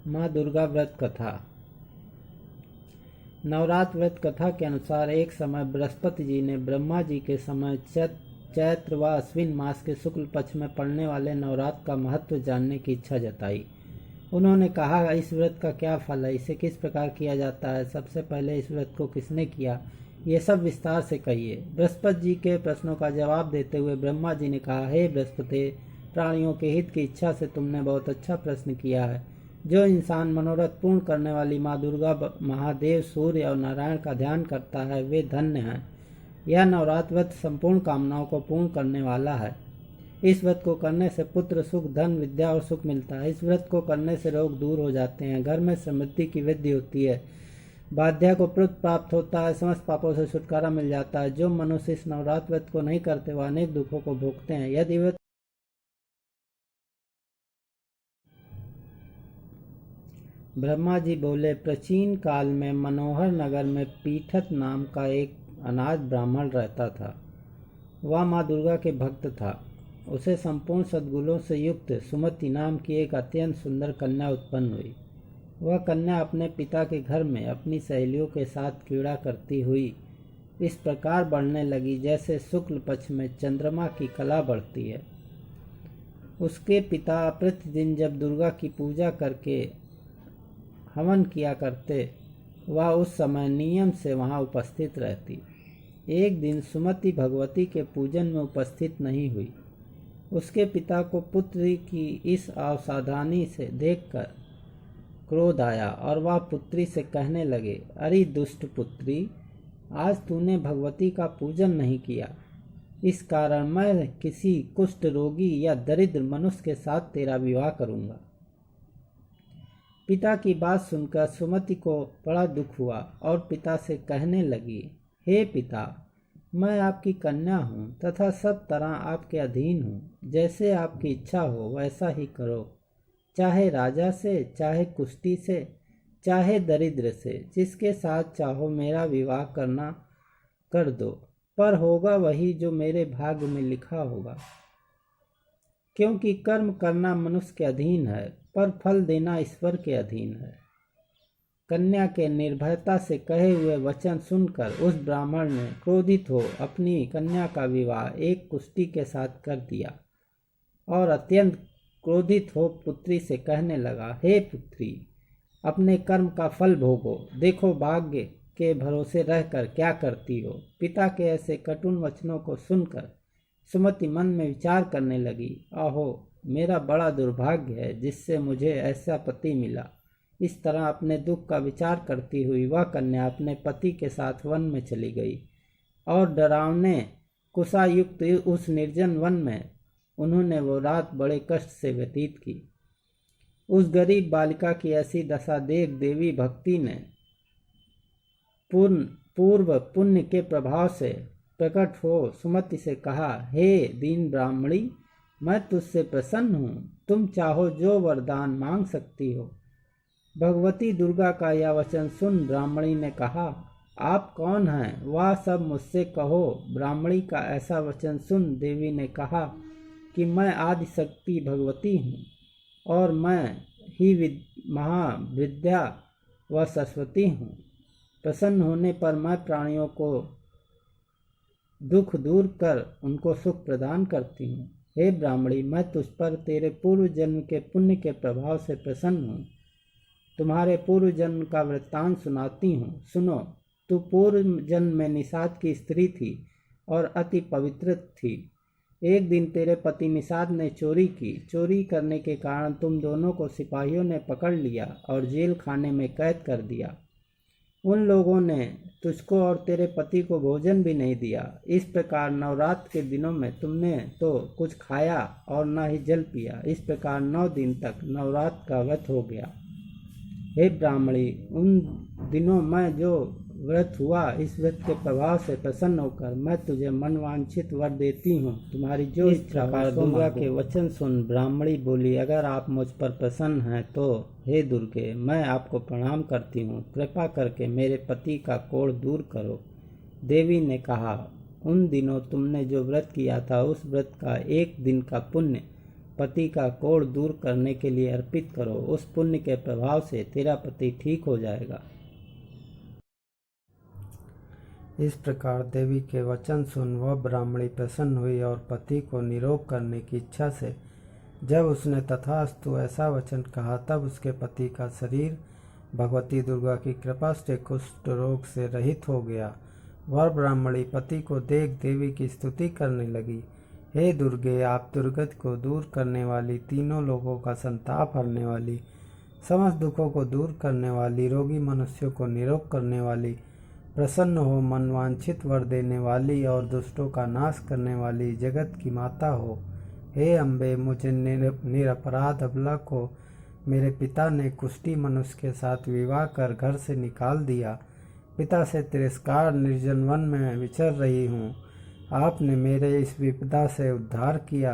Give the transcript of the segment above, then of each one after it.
माँ दुर्गा व्रत कथा। नवरात्र व्रत कथा के अनुसार एक समय बृहस्पति जी ने ब्रह्मा जी के समय चैत्र व अश्विन मास के शुक्ल पक्ष में पड़ने वाले नवरात्र का महत्व जानने की इच्छा जताई। उन्होंने कहा, इस व्रत का क्या फल है, इसे किस प्रकार किया जाता है, सबसे पहले इस व्रत को किसने किया, ये सब विस्तार से कहिए। बृहस्पति जी के प्रश्नों का जवाब देते हुए ब्रह्मा जी ने कहा, हे बृहस्पति, प्राणियों के हित की इच्छा से तुमने बहुत अच्छा प्रश्न किया है। जो इंसान मनोरथ पूर्ण करने वाली माँ दुर्गा, महादेव, सूर्य और नारायण का ध्यान करता है वे धन्य हैं। यह नवरात्र व्रत संपूर्ण कामनाओं को पूर्ण करने वाला है। इस व्रत को करने से पुत्र, सुख, धन, विद्या और सुख मिलता है। इस व्रत को करने से रोग दूर हो जाते हैं, घर में समृद्धि की वृद्धि होती है, बाध्या को पुत्र प्राप्त होता है, समस्त पापों से छुटकारा मिल जाता है। जो मनुष्य इस नवरात्र व्रत को नहीं करते वह अनेक दुखों को भोगते हैं। यदि व्रत ब्रह्मा जी बोले, प्राचीन काल में मनोहर नगर में पीठत नाम का एक अनाथ ब्राह्मण रहता था। वह माँ दुर्गा के भक्त था। उसे संपूर्ण सद्गुणों से युक्त सुमति नाम की एक अत्यंत सुंदर कन्या उत्पन्न हुई। वह कन्या अपने पिता के घर में अपनी सहेलियों के साथ क्रीड़ा करती हुई इस प्रकार बढ़ने लगी जैसे शुक्ल पक्ष में चंद्रमा की कला बढ़ती है। उसके पिता प्रतिदिन जब दुर्गा की पूजा करके हवन किया करते, वह उस समय नियम से वहां उपस्थित रहती। एक दिन सुमति भगवती के पूजन में उपस्थित नहीं हुई। उसके पिता को पुत्री की इस असावधानी से देखकर क्रोध आया और वह पुत्री से कहने लगे, अरे दुष्ट पुत्री, आज तूने भगवती का पूजन नहीं किया, इस कारण मैं किसी कुष्ठ रोगी या दरिद्र मनुष्य के साथ तेरा विवाह करूंगा। पिता की बात सुनकर सुमति को बड़ा दुख हुआ और पिता से कहने लगी, हे पिता, मैं आपकी कन्या हूँ तथा सब तरह आपके अधीन हूँ। जैसे आपकी इच्छा हो वैसा ही करो, चाहे राजा से, चाहे कुष्ठी से, चाहे दरिद्र से, जिसके साथ चाहो मेरा विवाह करना कर दो, पर होगा वही जो मेरे भाग्य में लिखा होगा। क्योंकि कर्म करना मनुष्य के अधीन है, पर फल देना ईश्वर के अधीन है। कन्या के निर्भयता से कहे हुए वचन सुनकर उस ब्राह्मण ने क्रोधित हो अपनी कन्या का विवाह एक कुष्ठी के साथ कर दिया और अत्यंत क्रोधित हो पुत्री से कहने लगा, हे पुत्री, अपने कर्म का फल भोगो, देखो भाग्य के भरोसे रहकर क्या करती हो। पिता के ऐसे कटुन वचनों को सुनकर सुमति मन में विचार करने लगी, आहो, मेरा बड़ा दुर्भाग्य है जिससे मुझे ऐसा पति मिला। इस तरह अपने दुख का विचार करती हुई वह कन्या अपने पति के साथ वन में चली गई और डरावने कुशायुक्त उस निर्जन वन में उन्होंने वो रात बड़े कष्ट से व्यतीत की। उस गरीब बालिका की ऐसी दशा देख देवी भक्ति ने पूर्व पुण्य के प्रभाव से प्रकट हो सुमति से कहा, हे दीन ब्राह्मणी, मैं तुझसे प्रसन्न हूँ, तुम चाहो जो वरदान मांग सकती हो। भगवती दुर्गा का यह वचन सुन ब्राह्मणी ने कहा, आप कौन हैं, वह सब मुझसे कहो। ब्राह्मणी का ऐसा वचन सुन देवी ने कहा कि मैं आदिशक्ति भगवती हूँ और मैं ही महाविद्या व सरस्वती हूँ। प्रसन्न होने पर मैं प्राणियों को दुख दूर कर उनको सुख प्रदान करती हूँ। हे ब्राह्मणी, मैं तुझ पर तेरे पूर्व जन्म के पुण्य के प्रभाव से प्रसन्न हूँ। तुम्हारे पूर्व जन्म का वृत्तांत सुनाती हूँ, सुनो। तू पूर्व जन्म में निषाद की स्त्री थी और अति पवित्र थी। एक दिन तेरे पति निषाद ने चोरी की। चोरी करने के कारण तुम दोनों को सिपाहियों ने पकड़ लिया और जेल खाने में कैद कर दिया। उन लोगों ने तुझको और तेरे पति को भोजन भी नहीं दिया। इस प्रकार नवरात्र के दिनों में तुमने तो कुछ खाया और न ही जल पिया। इस प्रकार 9 दिन तक नवरात्र का व्रत हो गया। हे ब्राह्मणी, उन दिनों मैं जो व्रत हुआ, इस व्रत के प्रभाव से प्रसन्न होकर मैं तुझे मनवांछित वर देती हूँ। तुम्हारी जो इच्छा हो। दुर्गा के वचन सुन ब्राह्मणी बोली, अगर आप मुझ पर प्रसन्न हैं तो हे दुर्गे, मैं आपको प्रणाम करती हूँ, कृपा करके मेरे पति का कोढ़ दूर करो। देवी ने कहा, उन दिनों तुमने जो व्रत किया था उस व्रत का एक दिन का पुण्य पति का कोढ़ दूर करने के लिए अर्पित करो। उस पुण्य के प्रभाव से तेरा पति ठीक हो जाएगा। इस प्रकार देवी के वचन सुन वह ब्राह्मणी प्रसन्न हुई और पति को निरोग करने की इच्छा से जब उसने तथास्तु ऐसा वचन कहा, तब उसके पति का शरीर भगवती दुर्गा की कृपा से कुष्ठ रोग से रहित हो गया। वह ब्राह्मणी पति को देख देवी की स्तुति करने लगी। हे दुर्गे, आप दुर्गति को दूर करने वाली, तीनों लोगों का संताप हरने वाली, समस्त दुखों को दूर करने वाली, रोगी मनुष्यों को निरोग करने वाली, प्रसन्न हो मनवांछित वर देने वाली और दुष्टों का नाश करने वाली जगत की माता हो। हे अम्बे, मुझे निरपराध अबला को मेरे पिता ने कुष्ठी मनुष्य के साथ विवाह कर घर से निकाल दिया। पिता से तिरस्कार निर्जन वन में विचर रही हूँ। आपने मेरे इस विपदा से उद्धार किया।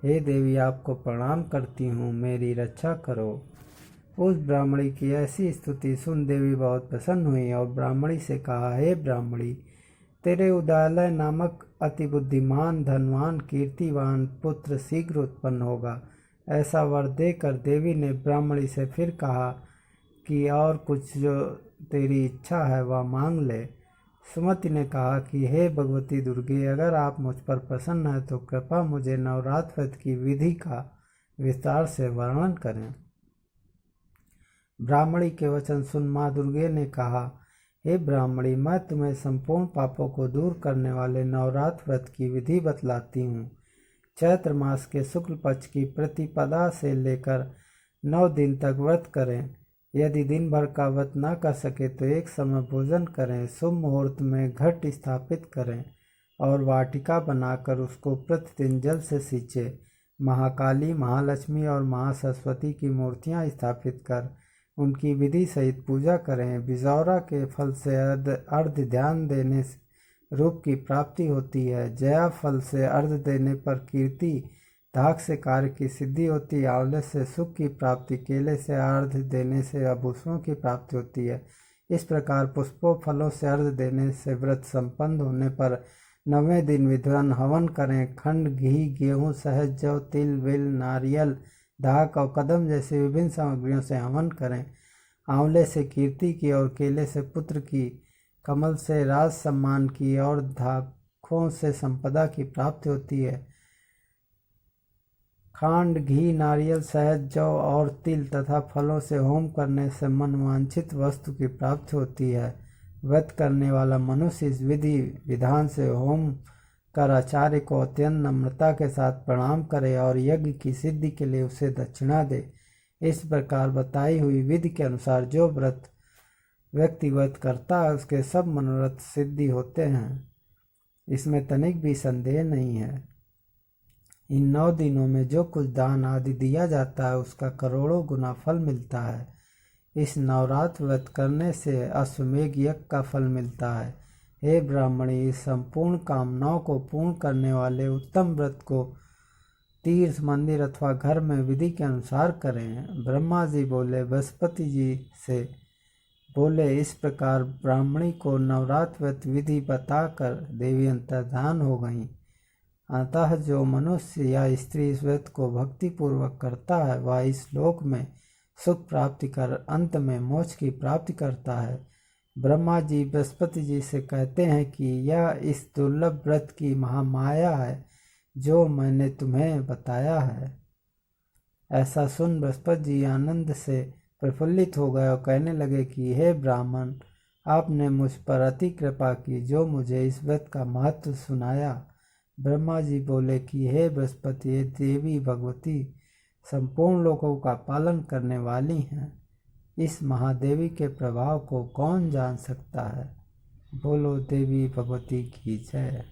हे देवी, आपको प्रणाम करती हूँ, मेरी रक्षा करो। उस ब्राह्मणी की ऐसी स्तुति सुन देवी बहुत प्रसन्न हुई और ब्राह्मणी से कहा, हे ब्राह्मणी, तेरे उदयालय नामक अति बुद्धिमान, धनवान, कीर्तिवान पुत्र शीघ्र उत्पन्न होगा। ऐसा वर देकर देवी ने ब्राह्मणी से फिर कहा कि और कुछ जो तेरी इच्छा है वह मांग ले। सुमति ने कहा कि हे भगवती दुर्गे, अगर आप मुझ पर प्रसन्न हैं तो कृपा मुझे नवरात्र व्रत की विधि का विस्तार से वर्णन करें। ब्राह्मणी के वचन सुन माँ दुर्गे ने कहा, हे ब्राह्मणी, मैं तुम्हें संपूर्ण पापों को दूर करने वाले नवरात्र व्रत की विधि बतलाती हूँ। चैत्र मास के शुक्ल पक्ष की प्रतिपदा से लेकर 9 दिन तक व्रत करें। यदि दिन भर का व्रत न कर सके तो एक समय भोजन करें। शुभ मुहूर्त में घट स्थापित करें और वाटिका बनाकर उसको प्रतिदिन जल से सींचे। महाकाली, महालक्ष्मी और महासरस्वती की मूर्तियां स्थापित कर उनकी विधि सहित पूजा करें। बिजौरा के फल से अर्ध ध्यान देने से रूप की प्राप्ति होती है। जया फल से अर्ध देने पर कीर्ति, दाख से कार्य की सिद्धि होती है। आंवले से सुख की प्राप्ति, केले से अर्ध देने से आभूषणों की प्राप्ति होती है। इस प्रकार पुष्पों फलों से अर्ध देने से व्रत संपन्न होने पर 9वें दिन विद्वान हवन करें। खंड, घी, गेहूँ, सहज, जौ, तिल, बिल, नारियल, दाख और कदम जैसी विभिन्न सामग्रियों से हवन करें। आंवले से कीर्ति की और केले से पुत्र की, कमल से राज सम्मान की और दाखों से संपदा की प्राप्ति होती है। खांड, घी, नारियल, शहद, जौ और तिल तथा फलों से होम करने से मनवांछित वस्तु की प्राप्ति होती है। व्रत करने वाला मनुष्य इस विधि विधान से होम कर आचार्य को अत्यंत नम्रता के साथ प्रणाम करे और यज्ञ की सिद्धि के लिए उसे दक्षिणा दे। इस प्रकार बताई हुई विधि के अनुसार जो व्रत व्यक्ति व्रत करता है उसके सब मनोरथ सिद्धि होते हैं। इसमें तनिक भी संदेह नहीं है। इन 9 दिनों में जो कुछ दान आदि दिया जाता है उसका करोड़ों गुना फल मिलता है। इस नवरात्र व्रत करने से अश्वमेघ यज्ञ का फल मिलता है। हे ब्राह्मणी, संपूर्ण कामनाओं को पूर्ण करने वाले उत्तम व्रत को तीर्थ, मंदिर अथवा घर में विधि के अनुसार करें। ब्रह्मा जी बोले, बृहस्पति जी से बोले, इस प्रकार ब्राह्मणी को नवरात्र व्रत विधि बताकर देवी अंतर्धान हो गईं। अतः जो मनुष्य या स्त्री इस व्रत को भक्तिपूर्वक करता है वह इस लोक में सुख प्राप्ति कर अंत में मोक्ष की प्राप्ति करता है। ब्रह्मा जी बृहस्पति जी से कहते हैं कि यह इस दुर्लभ व्रत की महामाया है जो मैंने तुम्हें बताया है। ऐसा सुन बृहस्पति जी आनंद से प्रफुल्लित हो गए और कहने लगे कि हे ब्राह्मण, आपने मुझ पर अति कृपा की जो मुझे इस व्रत का महत्व सुनाया। ब्रह्मा जी बोले कि हे बृहस्पति, ये देवी भगवती संपूर्ण लोकों का पालन करने वाली हैं। इस महादेवी के प्रभाव को कौन जान सकता है। बोलो देवी भगवती की जय।